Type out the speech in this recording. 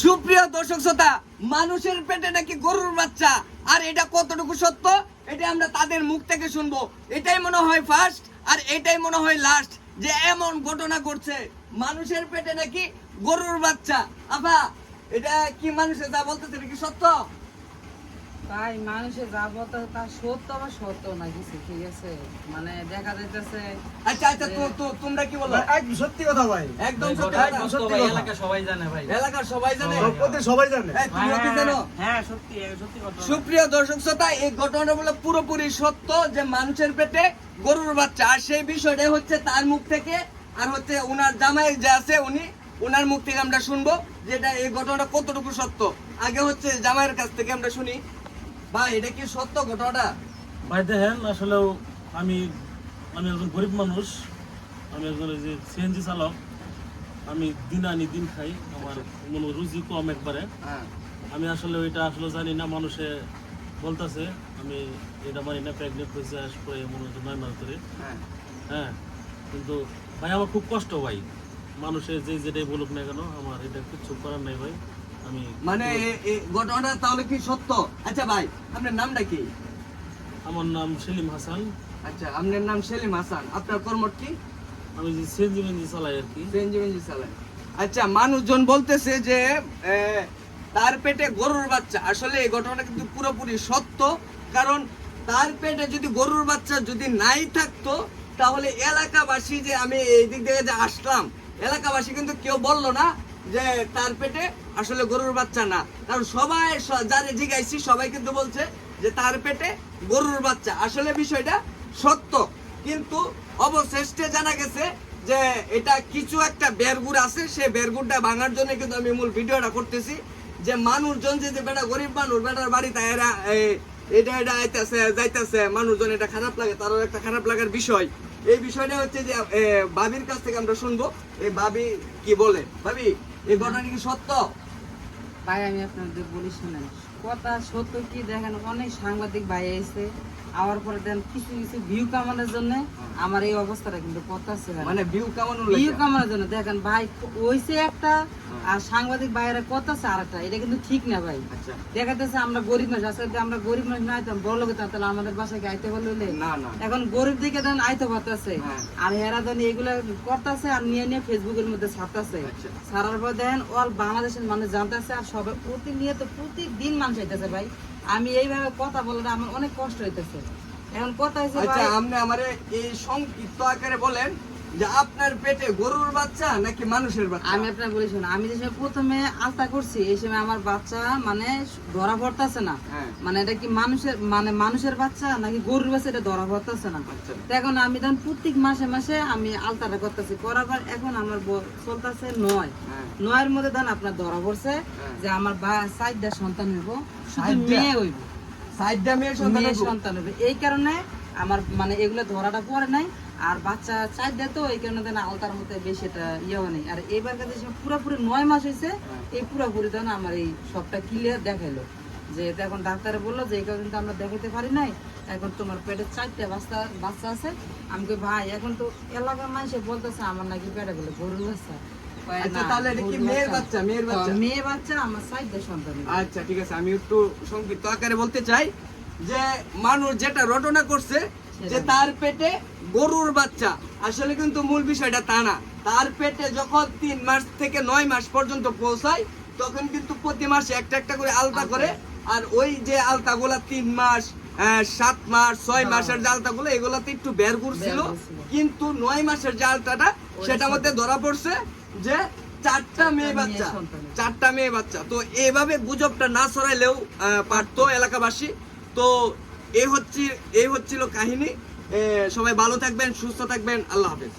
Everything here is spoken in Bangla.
সুপ্রিয় দর্শক শ্রোতা, মানুষের পেটে নাকি গরুর বাচ্চা, আর এটা কতটুকু সত্য এটা আমরা তাদের মুখ থেকে শুনবো। এটাই মনে হয় ফার্স্ট আর এটাই মনে হয় লাস্ট যে এমন ঘটনা ঘটছে মানুষের পেটে নাকি গরুর বাচ্চা। আপা, এটা কি মানুষের যা বলতেছে এটা কি সত্য? তাই মানুষের যা বলতে তা সত্য বা সত্য না কিছু, ঠিক আছে? মানে দেখা যাইতেছে। আচ্ছা আচ্ছা, তো তোমরা কি বলো? একদম সত্যি কথা ভাই, একদম সত্যি কথা। একদম সত্যি কথা। এলাকা সবাই জানে ভাই, এলাকার সবাই জানে, সবাই জানে। এই, তুমিও কি জানো? হ্যাঁ সত্যি সত্যি কথা। সুপ্রিয় দর্শক শ্রোতা, এই ঘটনাটা বলে পুরোপুরি সত্য যে মানুষের পেটে গরুর বাচ্চা, আর সেই বিষয়টা হচ্ছে তার মুখ থেকে, আর হচ্ছে উনার জামাই যে আছে উনার মুখ থেকে আমরা শুনবো যেটা এই ঘটনাটা কতটুকু সত্য। আগে হচ্ছে জামাইয়ের কাছ থেকে আমরা শুনি। ভাই, এটা কি সত্য ঘটনাটা? ভাই দেখেন, আসলেও আমি একজন গরিব মানুষ, আমি একজন যে সিএনজি চালক, আমি দিন আনি দিন খাই, আমার মনে রুজি কম একবারে। হ্যাঁ, আমি আসলে ওইটা আসলে জানি না, মানুষে বলতেছে, আমি এটা মানি না, প্রেগনেন্ট হয়েছে পরে মনে হচ্ছে 9 মাস ধরে। হ্যাঁ। হ্যাঁ, কিন্তু ভাই আমার খুব কষ্ট ভাই, মানুষে যেটাই বলুক না কেন, আমার এটা কিছু করার নাই ভাই। আমি মানে এই ঘটনাটা তাহলে কি সত্য? আচ্ছা ভাই, আপনার নামটা কি? আমার নাম সেলিম হাসান, আচ্ছা, আপনার নাম সেলিম হাসান। আপনার কর্মট কি? আমি যে সিএনজি মেনজি চালাই আর কি। বেঞ্জিমেঞ্জি চালায়। আচ্ছা, মানুষজন বলতেছে যে তার পেটে গরুর বাচ্চা। আসলে এই ঘটনাটা কিন্তু পুরোপুরি সত্য, কারণ তার পেটে যদি গরুর বাচ্চা যদি নাই থাকতো তাহলে এলাকাবাসী, যে আমি এই দিক থেকে যে আসলাম, এলাকাবাসী কিন্তু কেউ বললো না যে তার পেটে আসলে গরুর বাচ্চা না, কারণ সবাই যারা জিজ্ঞাসি সবাই কিন্তু বলছে যে তার পেটে গরুর বাচ্চা। আসলে বিষয়টা সত্য, কিন্তু অবশেষে জানা গেছে যে এটা কিছু একটা বেরগুড় আছে, সেই বেরগুড়টা ভাঙার জন্য কিন্তু আমি মূল ভিডিওটা করতেছি। যে মানুষজন যে বেটা গরিব মানুষ, বেটার বাড়িতে এরা এটা আইতেছে যাইতেছে, মানুষজন এটা খারাপ লাগে, তারও একটা খারাপ লাগার বিষয়। এই বিষয়টা হচ্ছে যে ভাবির কাছ থেকে আমরা শুনবো এই ভাবি কি বলে। ভাবি, এই ঘটনা কি সত্য? ভাই আমি আপনাদের বলি শুনেন, কথা সত্য কি দেখেন, অনেক সাংবাদিক ভাই এসে আওয়ার পরে দেন কিছু কিছু ভিউ কামানোর জন্য আমার এই অবস্থাটা কিন্তু করতেছে। মানে ভিউ কেমন? ভিউ কামানোর জন্য দেখেন ভাই, ওইছে একটা আর সাংবাদিক ভাইয়েরা করতেছে আর একটা, এটা কিন্তু ঠিক না ভাই। আচ্ছা, দেখাতেছে আমরা গরিব মানুষ, আসলে আমরা গরিব মানুষ না আইতাম বড় লোক, তাহলে আমাদের বাসায় কি আইতে বললে? না না, এখন গরিব দিকে দেন আইতে পারতেছে, হ্যাঁ। আর হেরা দেন এগুলা করতেছে আর নিয়ে নিয়ে ফেসবুকের মধ্যে ছাড়তেছে। আচ্ছা। ছাড়ার পর দেন অল বাংলাদেশের মানুষ জানতেছে, আর সবাই প্রতিনিয়ত প্রতিদিন মানুষ আইতেছে ভাই। আমি এইভাবে কথা বলাটা আমার অনেক কষ্ট হইতেছে। এখন কথা হয়েছে আচ্ছা, ভাই, আপনি আমারে এই সংক্ষিপ্ত আকারে বলেন যে আপনার পেটে গরুর বাচ্চা নাকি মানুষের বাচ্চা? আমি আপনার বলি শোনো, আমি যে সময় প্রথমে আলতা করছি এই সময় আমার বাচ্চা মানে ধরা পড়তেছে না। হ্যাঁ। মানে এটা কি মানুষের বাচ্চা নাকি গরুর বাচ্চা এটা ধরা পড়তেছে না। আচ্ছা। তো এখন আমি তখন প্রত্যেক মাসে মাসে আমি আলতাটা করতেছি, করার পর এখন আমার চলতেছে 9। হ্যাঁ। 9-এর মধ্যে তখন আপনার ধরা পড়ছে হ্যাঁ। যে আমার 4টা সন্তান হইব, শুধু 4টা? মেয়ে হইব, সাইডটা মেয়ে সন্তান মেয়ে হইবো? সন্তান হবে। এই কারণে আমার মানে এগুলো ধরাটা পড়ে নাই, আর বাচ্চা 4টা, তো এই কারণে দেন আলতার মধ্যে বেশি এটা ইয়েও নেই। আর এইবার কাছে পুরোপুরি 9 মাস হয়েছে, এই পুরোপুরি তখন আমার এই সবটা ক্লিয়ার দেখাইলো যে এখন ডাক্তারে বললো যে এই কিন্তু আমরা দেখাতে পারি নাই, এখন তোমার পেটে 4টা বাচ্চা আছে। আমি কই ভাই, এখন তো এলাকার মানুষে বলতেছে আমার নাকি পেটে বলে গরুর বাচ্চা। কয় আচ্ছা, না, তাহলে এটা কি গরুর মেয়ের বাচ্চা? মেয়ের বাচ্চা? মেয়ে বাচ্চা, আমার 4টা সন্তান। আচ্ছা, ঠিক আছে, আমি একটু সংক্ষিপ্ত আকারে বলতে চাই যে মানুষ যেটা রটনা করছে যে তার পেটে গরুর বাচ্চা, আসলে কিন্তু মূল বিষয়টা তা না। তার পেটে যখন 3 মাস থেকে 9 মাস পর্যন্ত পৌঁছায় তখন কিন্তু প্রতি মাসে একটা একটা করে আলতা করে, আর ওই যে আলতাগুলা 3 মাস 7 মাস 6 মাসের যে আলতাগুলো এগুলাতে একটু বের করছিল, কিন্তু 9 মাসের যে আলতাটা সেটার মধ্যে ধরা পড়ছে যে 4টা মেয়ে বাচ্চা, 4টা মেয়ে বাচ্চা। তো এইভাবে গুজবটা না ছড়াইলেও পারতো এলাকাবাসী। তো এই হচ্ছিল কাহিনী। সবাই ভালো থাকবেন, সুস্থ থাকবেন, আল্লাহ হাফেজ।